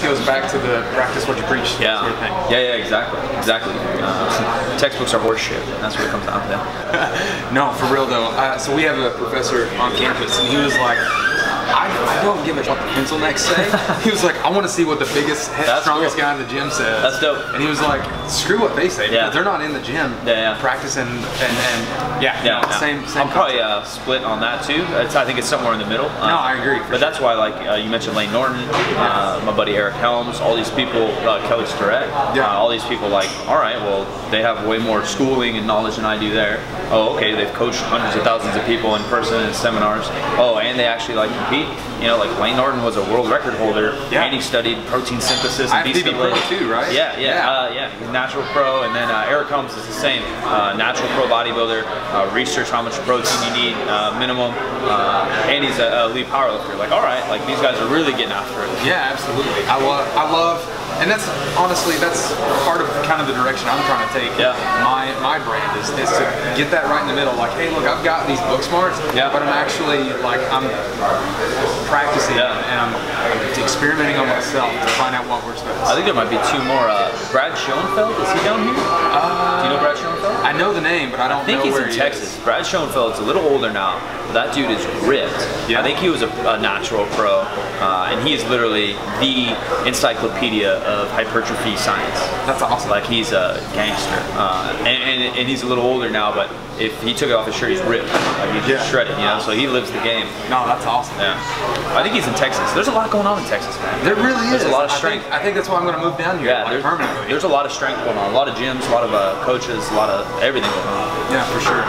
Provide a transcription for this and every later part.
goes back to the practice what you preach sort of thing. Yeah, exactly. Textbooks are horseshit. That's what it comes down to. No, for real though. So we have a professor on campus, and he was like, I don't give a shit what the pencil necks say. He was like, I want to see what the biggest, strongest guy in the gym says. That's dope. And he was like, screw what they say, because they're not in the gym practicing same I'm probably split on that too. I think it's somewhere in the middle. No, I agree. But that's why, like you mentioned, Lane Norton, my buddy Eric Helms, all these people, Kelly Starrett, all these people. Like, all right, well, they have way more schooling and knowledge than I do there. Oh, okay, they've coached hundreds of thousands of people in person and seminars. Oh, and they actually like compete. You know, like Lane Norton was a world record holder, and he studied protein synthesis and IFBB Pro too, right? He's natural pro, and then Eric Helms is the same, natural pro bodybuilder. Research how much protein you need minimum, and he's a elite powerlifter. Like, all right, like these guys are really getting after it. Yeah, absolutely. I love, and that's honestly part of kind of the direction I'm trying to take. My brand is to get that right in the middle. Like, hey, look, I've got these book smarts, but I'm actually like I'm practicing and I'm experimenting on myself to find out what works best. I think there might be two more. Brad Schoenfeld, is he down here? Do you know Brad Schoenfeld? I know the name, but I don't know where he is. I think he's in Texas. Brad Schoenfeld's a little older now, but that dude is ripped. I think he was a natural pro, and he is literally the encyclopedia of hypertrophy science. That's awesome. Like, he's a gangster, and he's a little older now, but if he took it off his shirt, he's ripped. Like, he's just shredded, you know. So he lives the game. No, that's awesome. Yeah, I think he's in Texas. There's a lot going on in Texas, man. There really is. There's a lot of strength. I think that's why I'm going to move down here. Yeah, permanently. There's a lot of strength going on. A lot of gyms, a lot of coaches, a lot of everything going on. Yeah, for sure.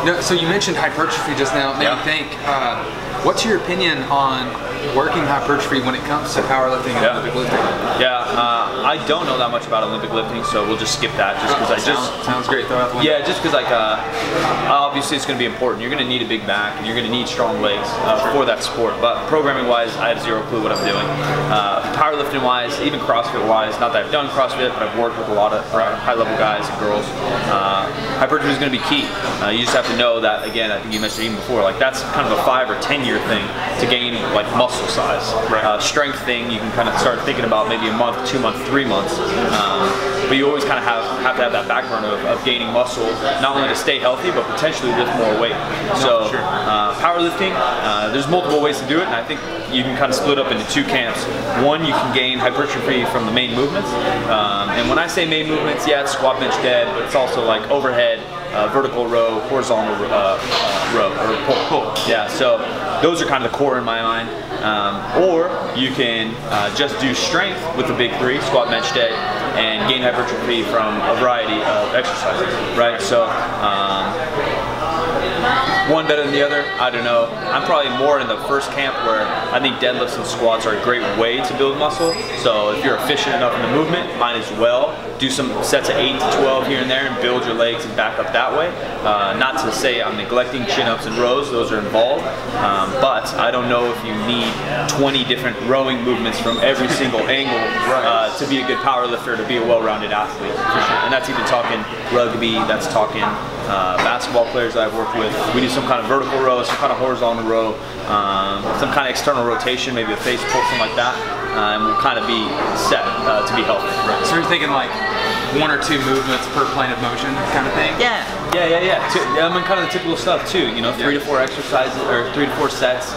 No, so you mentioned hypertrophy just now. Made me think. What's your opinion on working hypertrophy when it comes to powerlifting and Olympic lifting? I don't know that much about Olympic lifting, so we'll just skip that. Just because sounds great. Throw out the window. Yeah, just because obviously it's going to be important. You're going to need a big back, and you're going to need strong legs for that sport. But programming-wise, I have zero clue what I'm doing. Powerlifting-wise, even CrossFit-wise, not that I've done CrossFit, but I've worked with a lot of high-level guys and girls. Hypertrophy is going to be key. You just have to know that, again, I think you mentioned even before, like that's kind of a 5 or 10 year thing to gain like muscle size. Strength thing, you can kind of start thinking about maybe a month, 2 months, 3 months. But you always kind of have to have that background of gaining muscle, not only to stay healthy, but potentially lift more weight. So powerlifting, there's multiple ways to do it, and I think you can kind of split up into two camps. One, you can gain hypertrophy from the main movements. And when I say main movements, yeah, it's squat, bench, dead, but it's also like overhead, vertical row, horizontal row, or pull. Yeah, so those are kind of the core in my mind. Or you can just do strength with the big three, squat, bench, dead, and gain hypertrophy from a variety of exercises, right? So one better than the other, I don't know. I'm probably more in the first camp where I think deadlifts and squats are a great way to build muscle. So if you're efficient enough in the movement, might as well do some sets of 8 to 12 here and there and build your legs and back up that way. Not to say I'm neglecting chin-ups and rows, those are involved, but I don't know if you need 20 different rowing movements from every single angle to be a good power lifter, to be a well-rounded athlete. And that's even talking rugby, that's talking basketball players that I've worked with. We do some kind of vertical row, some kind of horizontal row, some kind of external rotation, maybe a face pull, something like that, and we'll kind of be set to be healthy. So you're thinking like 1 or 2 movements per plane of motion kind of thing? Yeah. I mean, kind of the typical stuff too, you know, 3 to 4 exercises, or 3 to 4 sets,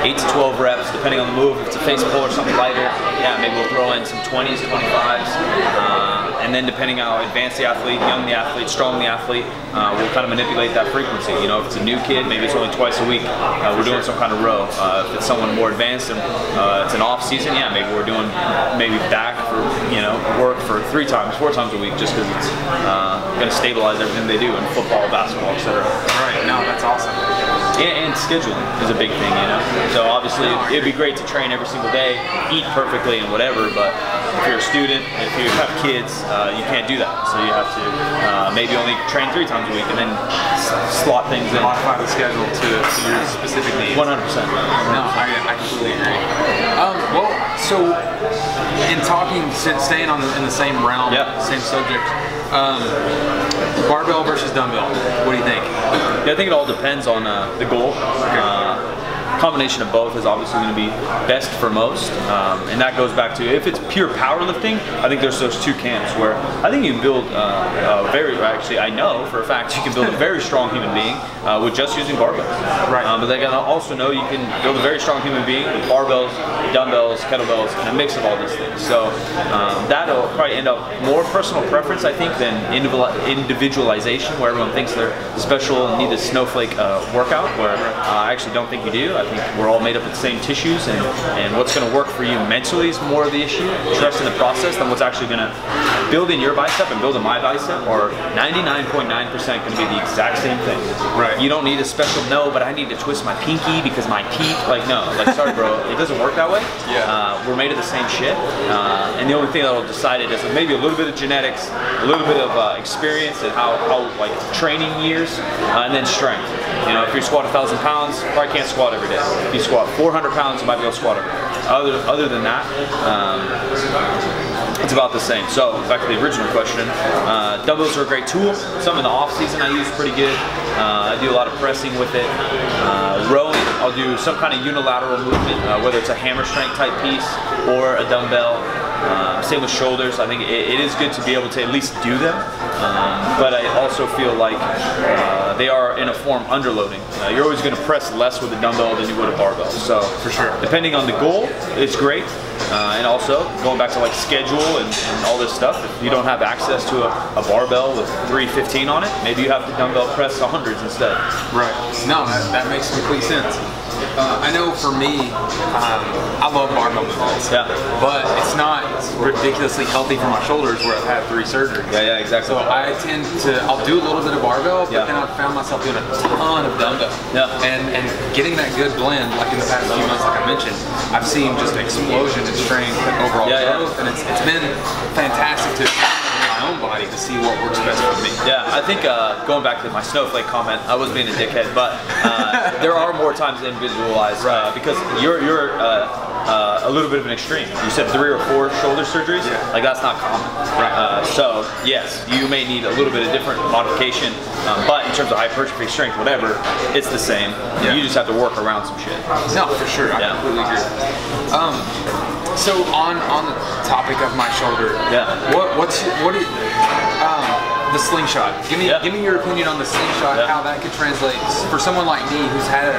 8 to 12 reps, depending on the move. If it's a face pull or something lighter, yeah, maybe we'll throw in some 20s, 25s, and then depending on how advanced the athlete, young the athlete, strong the athlete, we'll kind of manipulate that frequency. You know, if it's a new kid, maybe it's only twice a week, we're doing some kind of row. If it's someone more advanced and it's an off season, yeah, maybe we're doing back for, you know, work for 3 times, 4 times a week, just because it's going to stabilize everything they do in football, basketball, etc. Right. No, that's awesome. And scheduling is a big thing, you know. So obviously it'd be great to train every single day, eat perfectly and whatever, but if you're a student, if you have kids, you can't do that. So you have to maybe only train 3 times a week and then slot things in. Modify the schedule to your specific needs. 100%. No, I completely agree. Well, so in talking, staying in the same realm, same subject, barbell versus dumbbell, what do you think? Yeah, I think it all depends on the goal. combination of both is obviously going to be best for most, and that goes back to if it's pure powerlifting. I think there's those two camps where I think you can build actually I know for a fact you can build a very strong human being with just using barbells. Right. But they gotta also know you can build a very strong human being with barbells, dumbbells, kettlebells, and a mix of all these things. So that'll probably end up more personal preference, I think, than individualization, where everyone thinks they're special and need a snowflake workout, where I actually don't think you do. I think we're all made up of the same tissues, and what's going to work for you mentally is more of the issue. Trust in the process than what's actually going to build in your bicep and build in my bicep, or 99.9% going to be the exact same thing. Right. You don't need a special, no, but I need to twist my pinky because my teeth, like, no, like, sorry bro, it doesn't work that way. Yeah. We're made of the same shit, and the only thing that'll decide it is maybe a little bit of genetics, a little bit of experience, and how like training years, and then strength. You know, if you squat 1,000 pounds, you probably can't squat every day. If you squat 400 pounds, you might be able to squat every day. Other than that, it's about the same. So back to the original question, dumbbells are a great tool. Some in the off season I use pretty good. I do a lot of pressing with it. Rowing, I'll do some kind of unilateral movement, whether it's a hammer strength type piece or a dumbbell. Same with shoulders. I think it is good to be able to at least do them, but I also feel like they are in a form underloading. You're always going to press less with a dumbbell than you would a barbell. So for sure, depending on the goal, it's great. And also going back to like schedule and all this stuff, if you don't have access to a barbell with 315 on it, maybe you have to dumbbell press 100s instead. Right. No, that makes complete sense. I know for me, I love barbell movements, but it's not ridiculously healthy for my shoulders where I've had 3 surgeries. Yeah, exactly. So I tend to, I'll do a little bit of barbell, but then I've found myself doing a ton of dumbbell. And getting that good blend, like in the past few months, like I mentioned, I've seen just an explosion in strength and overall growth, and it's been fantastic to my own body to see what works best for me. Yeah, I think going back to my snowflake comment, I was being a dickhead, but there are more times individualized because you're a little bit of an extreme. You said 3 or 4 shoulder surgeries, like that's not common. So yes, you may need a little bit of different modification, but in terms of hypertrophy, strength, whatever, it's the same. You just have to work around some shit. No, for sure, I completely agree. So on the topic of my shoulder, the slingshot. Give me your opinion on the slingshot, how that could translate for someone like me who's had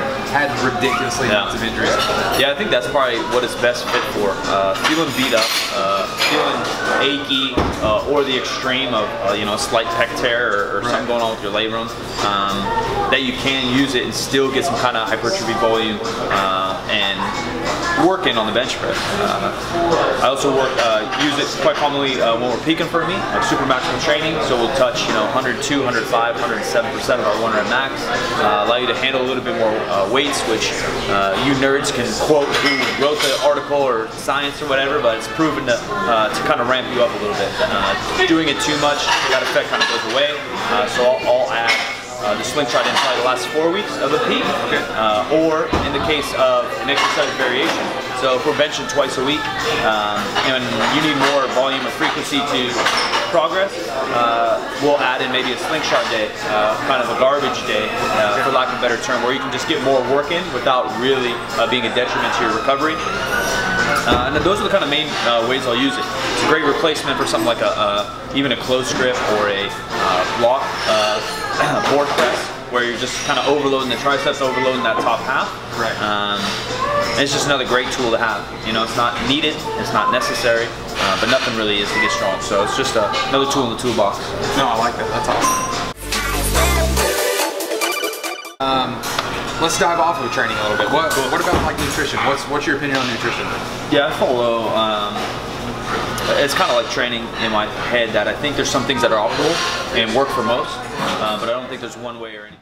ridiculously amounts of injuries. Yeah, I think that's probably what it's best fit for. Feeling beat up, feeling achy, or the extreme of you know, a slight pec tear or something going on with your labrum, that you can use it and still get some kind of hypertrophy volume and working on the bench press. I also use it quite commonly when we're peaking for me, like super maximum training. So we'll touch 102, 105, 107% of our 1 rep max. Allow you to handle a little bit more weights, which you nerds can quote who wrote the article or science or whatever, but it's proven to kind of ramp you up a little bit. Doing it too much, that effect kind of goes away. So I'll add the slingshot in probably the last 4 weeks of the peak, or in the case of an exercise variation. So if we're benching twice a week and you need more volume or frequency to progress, we'll add in maybe a slingshot day, kind of a garbage day, for lack of a better term, where you can just get more work in without really being a detriment to your recovery. And those are the kind of main ways I'll use it. It's a great replacement for something like even a close grip or a block board press, where you're just kind of overloading the triceps, overloading that top half. And it's just another great tool to have. You know, it's not needed, it's not necessary, but nothing really is to get strong. So it's just another tool in the toolbox. No, I like that. That's awesome. Let's dive off of training a little bit. What about like nutrition? What's your opinion on nutrition? Yeah, I follow. It's kind of like training in my head that I think there's some things that are optimal and work for most, but I don't think there's one way or anything.